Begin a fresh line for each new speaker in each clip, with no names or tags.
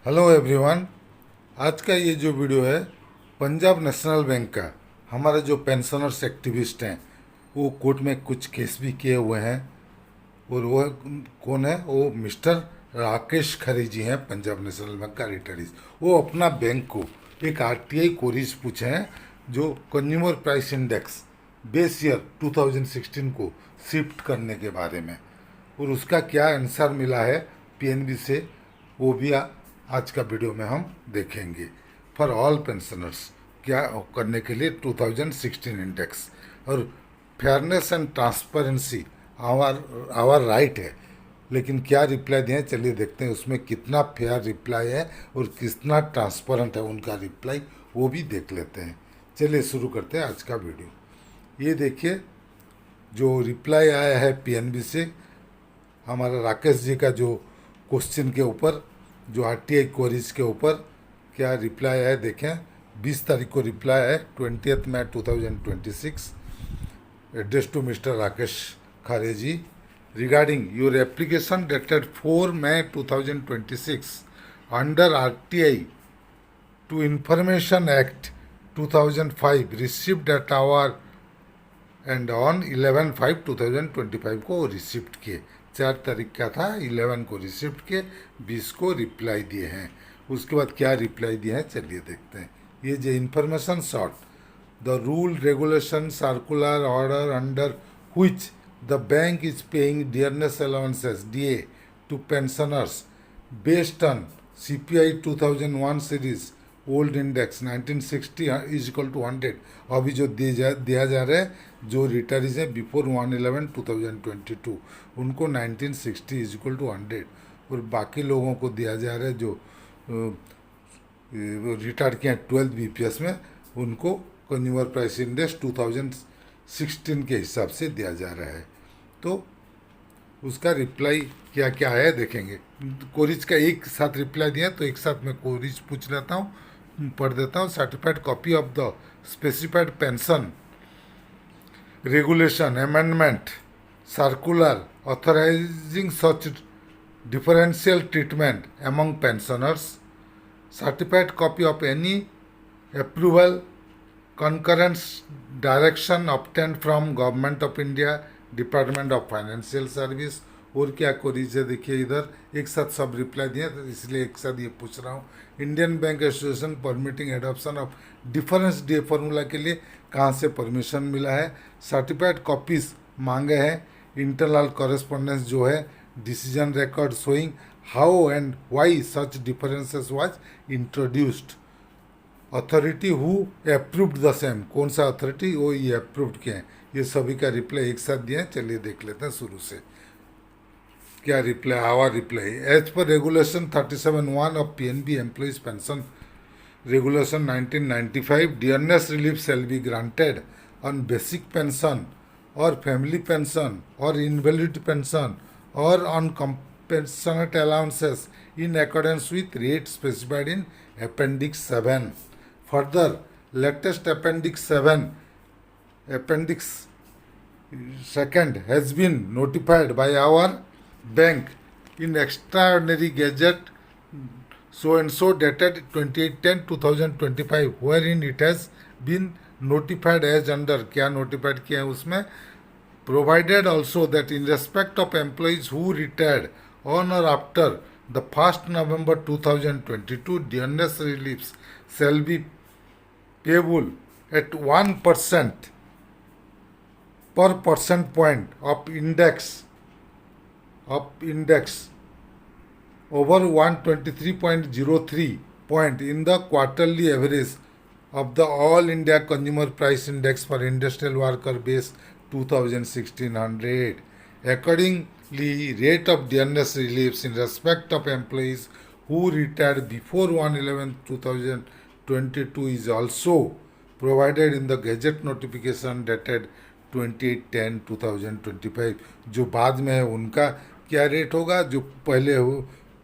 Hello everyone. आज का ये जो वीडियो है पंजाब नेशनल बैंक का। हमारे जो पेंशनर्स एक्टिविस्ट हैं वो कोर्ट में कुछ केस भी किए हुए हैं। और वो कौन है? वो मिस्टर राकेश खरे जी हैं, पंजाब नेशनल बैंक का रिटायरीज। वो अपना बैंक को एक आरटीआई क्वेरीज पूछे हैं जो consumer price index base year 2016 को शिफ्ट करने के बारे में। और उसका क्या आंसर मिला है पीएनबी से, वो भी आज का वीडियो में हम देखेंगे। फॉर ऑल पेंशनर्स क्या करने के लिए 2016 इंडेक्स और fairness and transparency our our right है। लेकिन क्या रिप्लाई दिए, चलिए देखते हैं उसमें कितना फेयर रिप्लाई है और कितना ट्रांसपेरेंट है उनका रिप्लाई, वो भी देख लेते हैं। चलिए शुरू करते हैं आज का वीडियो। ये देखिए जो रिप्लाई आया है पीएनबी से हमारा राकेश जी का जो क्वेश्चन के ऊपर, जो आरटीआई क्वेरीज के ऊपर क्या रिप्लाई है देखें। 20 तारीख को रिप्लाई है, 20 मई 2026, address to mister Rakesh Khare ji regarding your application dated 4 May 2026 under RTI to information act 2005 received at our end on 11/5/2025 को रिसिप्ट किए। 4 तारीख का था, 11 को रिसिप्ट किए, 20 को रिप्लाई दिए हैं। उसके बाद क्या रिप्लाई दिए हैं चलिए देखते हैं। ये जो information short, the rule regulation circular order under which the bank is paying dearness allowances DA to pensioners based on CPI 2001 series old index 1960 is equal to 100। अभी जो दिया जा रहा है जो रिटायरीज है बिफोर 1/11/2022 उनको 1960 इज इक्वल टू 100। और बाकी लोगों को दिया जा रहा है जो रिटायर किए हैं 12 बीपीएस में, उनको कंज्यूमर प्राइस इंडेक्स 2016 के हिसाब से दिया जा रहा है। तो उसका रिप्लाई क्या क्या है देखेंगे। कोरिज का एक साथ रिप्लाई दिया तो एक साथ मैं कोरिज पूछ लेता हूँ, पढ़ देता हूँ। Certified copy of the specified pension regulation amendment circular authorising such differential treatment among pensioners, certified copy of any approval concurrence direction obtained from Government of India, department of financial service. और क्या queries है देखिए, इधर एक साथ सब reply दिए तो इसलिए एक साथ ये पूछ रहा हूँ। Indian bank association permitting adoption of difference day formula के लिए कहाँ से परमिशन मिला है। सर्टिफाइड कॉपीज मांगे हैं, इंटरनल कॉरेस्पॉन्डेंस जो है, decision record showing how and why such differences was introduced, authority who approved the same, कौन सा अथॉरिटी वो ये अप्रूव्ड किए हैं। ये सभी का रिप्लाई एक साथ दिया है। चलिए देख लेते हैं शुरू से क्या reply. Our reply as per regulation 37(1) of PNB employees pension regulation 1995 dearness relief shall be granted on basic pension और फैमिली पेंशन और इनवैलिड पेंशन और on compensate allowances in accordance with rate specified in Appendix 7. Further, latest Appendix 7, Appendix 2nd has been notified by our bank in extraordinary gazette so and so dated 28/10/2025 wherein it has been notified as under, क्या notified किया है उसमें, provided also that in respect of employees who retired on or after the 1st November 2022, dearness reliefs shall be payable at 1% per percent point of index over 123.03 point in the quarterly average of the All India Consumer Price Index for Industrial Worker Base 2016-100. Accordingly, rate of dearness reliefs in respect of employees who retired before 1/11/2022 is also provided in the Gazette notification dated 28/10/2025। जो बाद में है उनका क्या rate होगा, जो पहले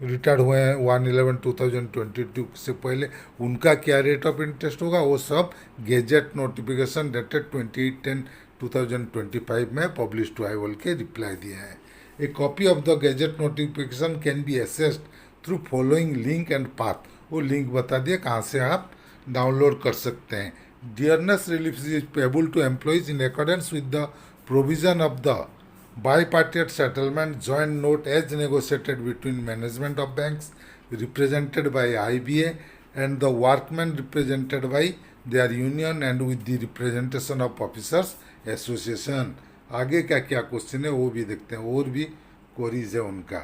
retired हुए हैं 1/11/2022 से पहले उनका क्या रेट ऑफ इंटरेस्ट होगा, वो सब गेजेट नोटिफिकेशन डेटेड 28/10/2025 में पब्लिश टू आई बोल के रिप्लाई दिए हैं। A copy of the gazette notification can be accessed through following link and path. वो लिंक बता दिया कहाँ से आप डाउनलोड कर सकते हैं। Dearness relief is payable to employees in accordance with the provision of the bipartite settlement joint note as negotiated between management of banks represented by IBA and the workmen represented by their union and with the representation of officers association। आगे क्या क्या question है वो भी देखते हैं, और भी क्वेरीज है उनका।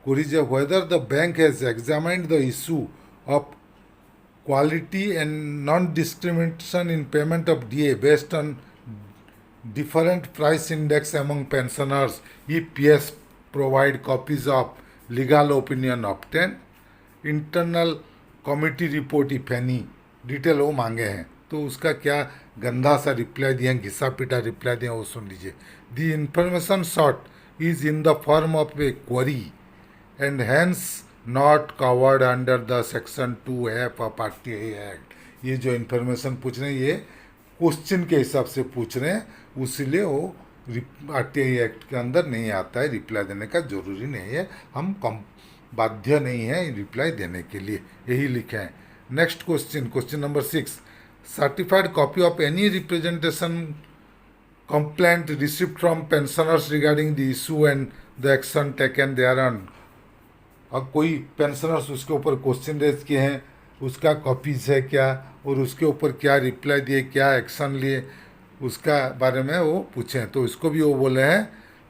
क्वेरीज है whether the bank has examined the issue of quality and non-discrimination in payment of DA based on different price index among pensioners if PS provide copies of legal opinion obtained, internal committee report if any, detail वो मांगे हैं। तो उसका क्या गंदा सा reply दिया, घिसा पिटा रिप्लाई दिया, वो सुन लीजिए। The information sought is in the form of a query and hence not covered under the section 2F of RTI act. ये जो इन्फॉर्मेशन पूछ रहे हैं ये क्वेश्चन के हिसाब से पूछ रहे हैं, उसीलिए वो RTI एक्ट के अंदर नहीं आता है। रिप्लाई देने का जरूरी नहीं है, हम कम बाध्य नहीं है रिप्लाई देने के लिए, यही लिखे हैं। Next question, question number 6, certified copy of any representation complaint received from pensioners regarding the issue and the action taken thereon. अब कोई पेंशनर्स उसके ऊपर क्वेश्चन रेज किए हैं, उसका कॉपीज है क्या, और उसके ऊपर क्या रिप्लाई दिए, क्या एक्शन लिए, उसका बारे में वो पूछें। तो इसको भी वो बोले हैं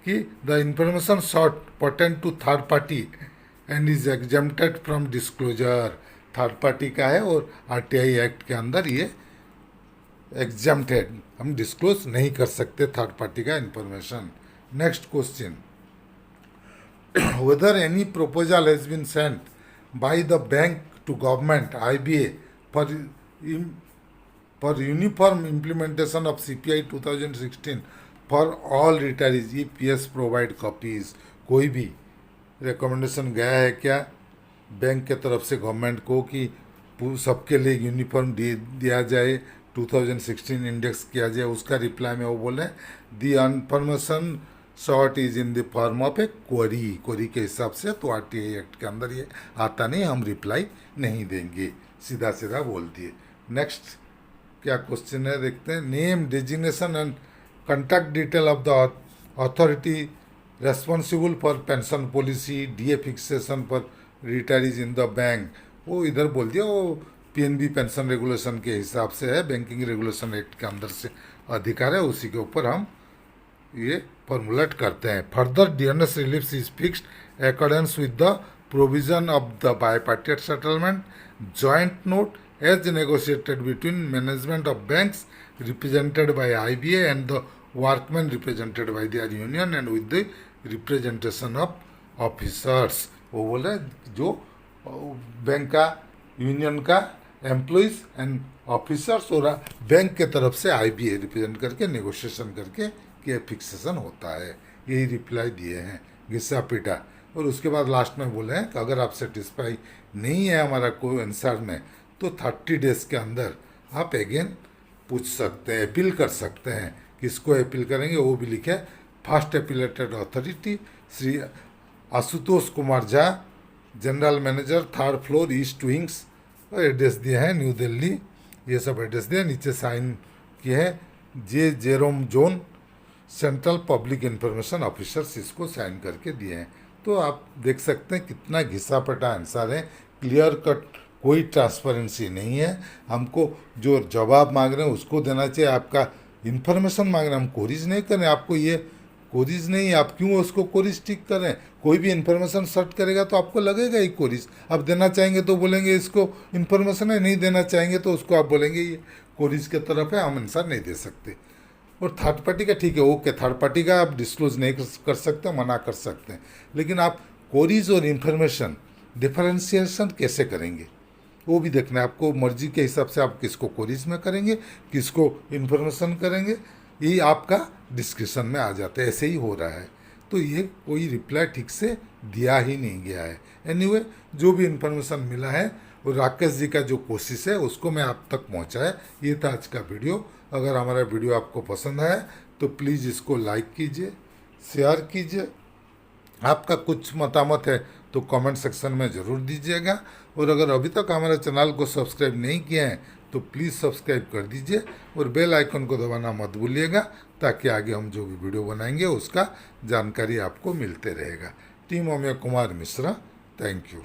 कि the information sought pertain to third party and is exempted from disclosure. Third party का है और RTI एक्ट के अंदर ये एग्जेम्प्टेड, हम डिस्क्लोज नहीं कर सकते थर्ड पार्टी का information. Next question, whether any proposal has been sent by the bank to government IBA for uniform implementation of CPI 2016 for all retirees if PS provide copies। कोई भी recommendation गया है क्या bank के तरफ से government को कि सबके लिए यूनिफॉर्म दिया जाए, 2016 इंडेक्स किया जाए? उसका रिप्लाई में वो बोले the information short is in the form of a query के हिसाब से। तो RTI एक्ट के अंदर ये आता नहीं, हम रिप्लाई नहीं देंगे, सीधा सीधा बोल दिए। नेक्स्ट क्या क्वेश्चन है देखते हैं, name designation and contact detail of the authority responsible for pension policy DA fixation for retirees in the bank. वो इधर बोल दिया, वो PNB पेंशन रेगुलेशन के हिसाब से है, बैंकिंग रेगुलेशन एक्ट के अंदर से अधिकार है, उसी के ऊपर हम ये फॉर्मुलेट करते हैं। Further dearness relief is fixed accordance with the provision of the bipartite settlement joint note as negotiated between management of banks represented by IBA and the workman represented by their union and with the representation of officers. वो बोले जो bank का, union का, employees and officers और bank के तरफ से IBA represent करके नेगोशिएशन करके कि फिक्सेशन होता है। यही रिप्लाई दिए हैं, घिसा पीटा। और उसके बाद लास्ट में बोले हैं कि अगर आप सेटिस्फाई नहीं है हमारा कोई आंसर में तो 30 डेज के अंदर आप अगेन पूछ सकते हैं, अपील कर सकते हैं। किसको अपील करेंगे वो भी लिखे, first appellated authority Shri Ashutosh Kumar Jha, general manager, 3rd floor, east wings. Address दिए हैं न्यू दिल्ली, ये सब एड्रेस दिए। नीचे साइन किए हैं J. Jerome zone, central public information officers, इसको साइन करके दिए हैं। तो आप देख सकते हैं कितना घिसा पटा आंसर है, क्लियर कट, कोई ट्रांसपेरेंसी नहीं है। हमको जो जवाब मांग रहे हैं उसको देना चाहिए, आपका इन्फॉर्मेशन मांग रहे हैं, हम कोरिज नहीं करें। आपको ये कोरिज नहीं, आप क्यों उसको कोरिज टिक करें? कोई भी इन्फॉर्मेशन सर्च करेगा तो आपको लगेगा ही कोरिज। आप देना चाहेंगे तो बोलेंगे इसको इन्फॉर्मेशन है, नहीं देना चाहेंगे तो उसको आप बोलेंगे ये कोरिज के तरफ है, हम आंसर नहीं दे सकते। और थर्ड पार्टी का ठीक है, ओके, थर्ड पार्टी का आप डिस्क्लोज नहीं कर सकते, मना कर सकते हैं, लेकिन आप कोरीज और इन्फॉर्मेशन डिफरेंशिएशन कैसे करेंगे वो भी देखना है आपको। मर्जी के हिसाब से आप किसको कोरीज में करेंगे, किसको इन्फॉर्मेशन करेंगे, ये आपका डिस्क्रिप्शन में आ जाता है। ऐसे ही हो रहा है। तो ये कोई रिप्लाई ठीक से दिया ही नहीं गया है। एनीवे, जो भी इन्फॉर्मेशन मिला है और राकेश जी का जो कोशिश है उसको मैं आप तक पहुंचाया। ये था आज का वीडियो। अगर हमारा वीडियो आपको पसंद आया तो प्लीज़ इसको लाइक कीजिए, शेयर कीजिए। आपका कुछ मतामत है तो कमेंट सेक्शन में ज़रूर दीजिएगा। और अगर अभी तक हमारे चैनल को सब्सक्राइब नहीं किए हैं तो प्लीज़ सब्सक्राइब कर दीजिए और बेल आइकन को दबाना मत भूलिएगा, ताकि आगे हम जो भी वीडियो बनाएंगे उसका जानकारी आपको मिलते रहेगा। Team Amey Kumar Mishra, thank you.